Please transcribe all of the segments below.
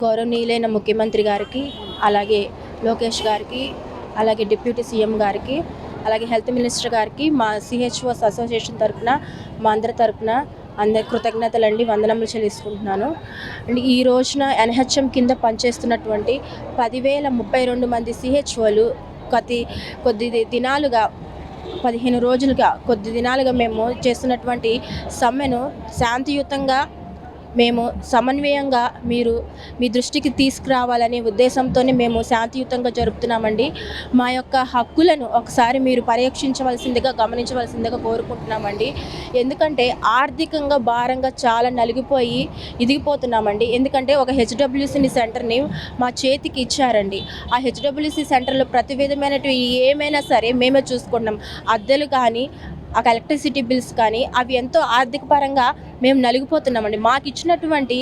గౌరవనీయులైన ముఖ్యమంత్రి గారికి, అలాగే లోకేష్ గారికి, అలాగే డిప్యూటీ సీఎం గారికి, అలాగే హెల్త్ మినిస్టర్ గారికి మా సిహెచ్ఓస్ అసోసియేషన్ తరఫున మా అందరి తరఫున అందరి కృతజ్ఞతలండి, వందనములు చెల్లించుకుంటున్నాను. అండ్ ఈ రోజున ఎన్హెచ్ఎం కింద పనిచేస్తున్నటువంటి 10,032 మంది సిహెచ్ఓలు కొద్ది దినాలుగా 15 రోజులుగా కొద్ది దినాలుగా మేము చేస్తున్నటువంటి సమ్మెను శాంతియుతంగా మేము సమన్వయంగా మీ దృష్టికి తీసుకురావాలనే ఉద్దేశంతోనే మేము శాంతియుతంగా జరుపుతున్నామండి. మా యొక్క హక్కులను ఒకసారి మీరు పరీక్షించవలసిందిగా, గమనించవలసిందిగా కోరుకుంటున్నామండి. ఎందుకంటే ఆర్థికంగా భారంగా చాలా నలిగిపోయి ఇదిగిపోతున్నామండి. ఎందుకంటే ఒక హెచ్డబ్ల్యూసీ సెంటర్ని మా చేతికి ఇచ్చారండి. ఆ హెచ్డబ్ల్యూసీ సెంటర్లో ప్రతి విధమైనవి ఏమైనా సరే మేమే చూసుకుంటున్నాం. అద్దెలు కానీ, ఆ ఎలక్ట్రిసిటీ బిల్స్ కానీ అవి ఎంతో ఆర్థిక పరంగా మేము నలిగిపోతున్నామండి. మాకు ఇచ్చినటువంటి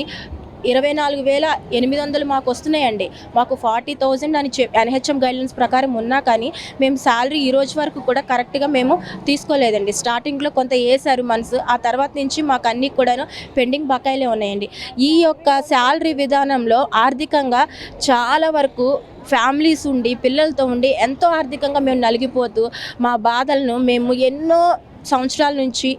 24,800 మాకు వస్తున్నాయండి. మాకు 40,000 అని ఎన్హెచ్ఎం గైడ్లైన్స్ ప్రకారం ఉన్నా కానీ మేము శాలరీ ఈ రోజు వరకు కూడా కరెక్ట్గా మేము తీసుకోలేదండి. స్టార్టింగ్లో కొంత వేసారు మనసు, ఆ తర్వాత నుంచి మాకు అన్నీ కూడాను పెండింగ్ బకాయిలే ఉన్నాయండి. ఈ యొక్క శాలరీ విధానంలో ఆర్థికంగా చాలా వరకు ఫ్యామిలీస్ ఉండి, పిల్లలతో ఉండి ఎంతో ఆర్థికంగా మేము నలిగిపోతూ మా బాధలను మేము ఎన్నో సంవత్సరాల నుంచి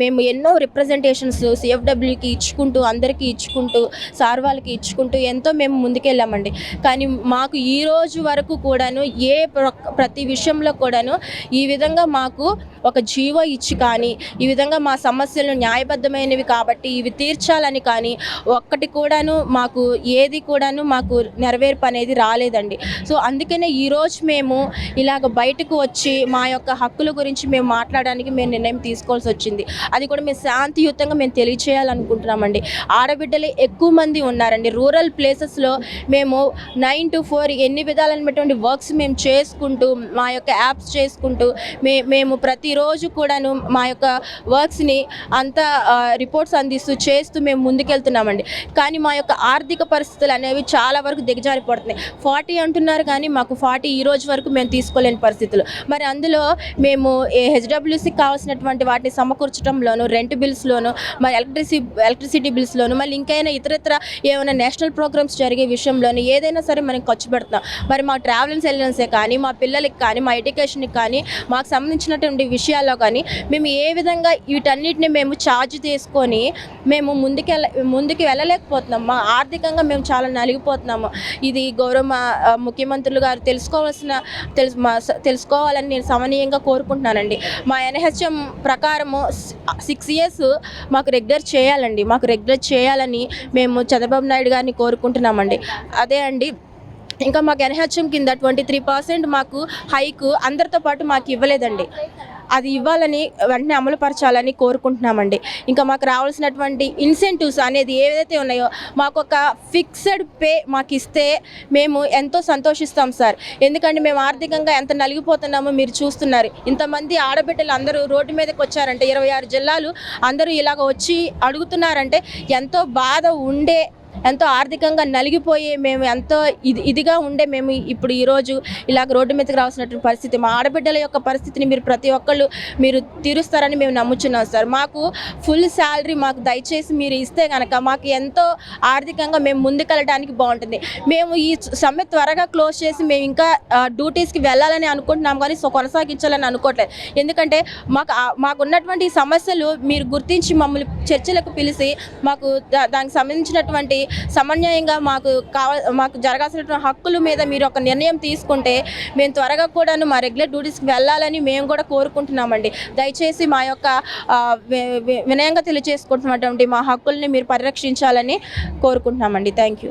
మేము ఎన్నో రిప్రజెంటేషన్స్ సిఎఫ్డబ్ల్యూకి ఇచ్చుకుంటూ, అందరికీ ఇచ్చుకుంటూ, సార్ వాళ్ళకి ఇచ్చుకుంటూ ఎంతో మేము ముందుకెళ్ళామండి. కానీ మాకు ఈ రోజు వరకు కూడాను ప్రతి విషయంలో కూడాను ఈ విధంగా మాకు ఒక జీవో ఇచ్చి కానీ, ఈ విధంగా మా సమస్యలు న్యాయబద్ధమైనవి కాబట్టి ఇవి తీర్చాలని కానీ ఒక్కటి కూడాను మాకు ఏది కూడాను మాకు నెరవేర్పు అనేది రాలేదండి. సో అందుకనే ఈరోజు మేము ఇలాగ బయటకు వచ్చి మా యొక్క హక్కుల గురించి మేము మాట్లాడడానికి మేము నిర్ణయం తీసుకోవాల్సి వచ్చింది. అది కూడా మేము శాంతియుతంగా మేము తెలియచేయాలనుకుంటున్నామండి. ఆడబిడ్డలు ఎక్కువ మంది ఉన్నారండి. రూరల్ ప్లేసెస్లో మేము 9 to 4 ఎన్ని విధాలైనటువంటి వర్క్స్ మేము చేసుకుంటూ, మా యొక్క యాప్స్ చేసుకుంటూ మేము ప్రతిరోజు కూడాను మా యొక్క వర్క్స్ని అంతా రిపోర్ట్స్ అందిస్తూ చేస్తూ మేము ముందుకెళ్తున్నామండి. కానీ మా యొక్క ఆర్థిక పరిస్థితులు అనేవి చాలా వరకు దిగజారిపోతున్నాయి. 40 అంటున్నారు కానీ మాకు 40 ఈ రోజు వరకు మేము తీసుకోలేని పరిస్థితులు. మరి అందులో మేము హెచ్డబ్ల్యూసీ కావాల్సినటువంటి వాటిని సమకూర్చడంలోను, రెంట్ బిల్స్లోను, మరి ఎలక్ట్రిసిటీ బిల్స్లోను, మళ్ళీ ఇంకైనా ఇతరత్ర ఏమైనా నేషనల్ ప్రోగ్రామ్స్ జరిగే విషయంలోను ఏదైనా సరే మనం ఖర్చు పెడుతున్నాం. మరి మా ట్రావెలింగ్ సెలవెన్సే కానీ, మా పిల్లలకి కానీ, మా ఎడ్యుకేషన్కి కానీ, మాకు సంబంధించినటువంటి విషయాల్లో కానీ మేము ఏ విధంగా వీటన్నిటిని మేము ఛార్జ్ తీసుకొని మేము ముందుకు వెళ్ళలేకపోతున్నాం. మా ఆర్థికంగా మేము చాలా నలిగిపోతున్నాము. ఇది గౌరవ ముఖ్యమంత్రులు గారు తెలుసుకోవాలని నేను సమనీయంగా కోరుకుంటున్నానండి. మా ఎన్హెచ్ఎం ప్రకారము 6 years మాకు రెగ్యులర్ చేయాలండి. మాకు రెగ్యులర్ చేయాలని మేము చంద్రబాబు నాయుడు గారిని కోరుకుంటున్నామండి. అదే అండి, ఇంకా మాకు ఎన్హెచ్ఎం కింద 23% మాకు హైకు అందరితో పాటు మాకు ఇవ్వలేదండి. అది ఇవ్వాలని వెంటనే అమలుపరచాలని కోరుకుంటున్నామండి. ఇంకా మాకు రావాల్సినటువంటి ఇన్సెంటివ్స్ అనేది ఏదైతే ఉన్నాయో మాకు ఒక ఫిక్స్డ్ పే మాకు ఇస్తే మేము ఎంతో సంతోషిస్తాం సార్. ఎందుకంటే మేము ఆర్థికంగా ఎంత నలిగిపోతున్నామో మీరు చూస్తున్నారు. ఇంతమంది ఆడబిడ్డలు అందరూ రోడ్డు మీదకి వచ్చారంటే, 26 జిల్లాలు అందరూ ఇలాగ వచ్చి అడుగుతున్నారంటే ఎంతో బాధ ఉండే, ఎంతో ఆర్థికంగా నలిగిపోయి మేము ఎంతో ఇదిగా ఉండే మేము ఇప్పుడు ఈరోజు ఇలాగ రోడ్డు మీదకి రావాల్సినటువంటి పరిస్థితి. మా ఆడబిడ్డల యొక్క పరిస్థితిని మీరు ప్రతి ఒక్కళ్ళు మీరు తీరుస్తారని మేము నమ్ముచున్నాం సార్. మాకు ఫుల్ శాలరీ మాకు దయచేసి మీరు ఇస్తే కనుక మాకు ఎంతో ఆర్థికంగా మేము ముందుకెళ్ళడానికి బాగుంటుంది. మేము ఈ సమ్మె త్వరగా క్లోజ్ చేసి మేము ఇంకా డ్యూటీస్కి వెళ్ళాలని అనుకుంటున్నాం కానీ కొనసాగించాలని అనుకోవట్లేదు. ఎందుకంటే మాకున్నటువంటి సమస్యలు మీరు గుర్తించి మమ్మల్ని చర్చలకు పిలిచి మాకు దానికి సంబంధించినటువంటి సమన్వయంగా మాకు జరగాల్సినటువంటి హక్కుల మీద మీరు ఒక నిర్ణయం తీసుకుంటే మేము త్వరగా కూడాను మా రెగ్యులర్ డ్యూటీస్కి వెళ్ళాలని మేము కూడా కోరుకుంటున్నామండి. దయచేసి మా యొక్క వినయంగా తెలియజేసుకుంటున్నటువంటి మా హక్కుల్ని మీరు పరిరక్షించాలని కోరుకుంటున్నామండి. Thank you.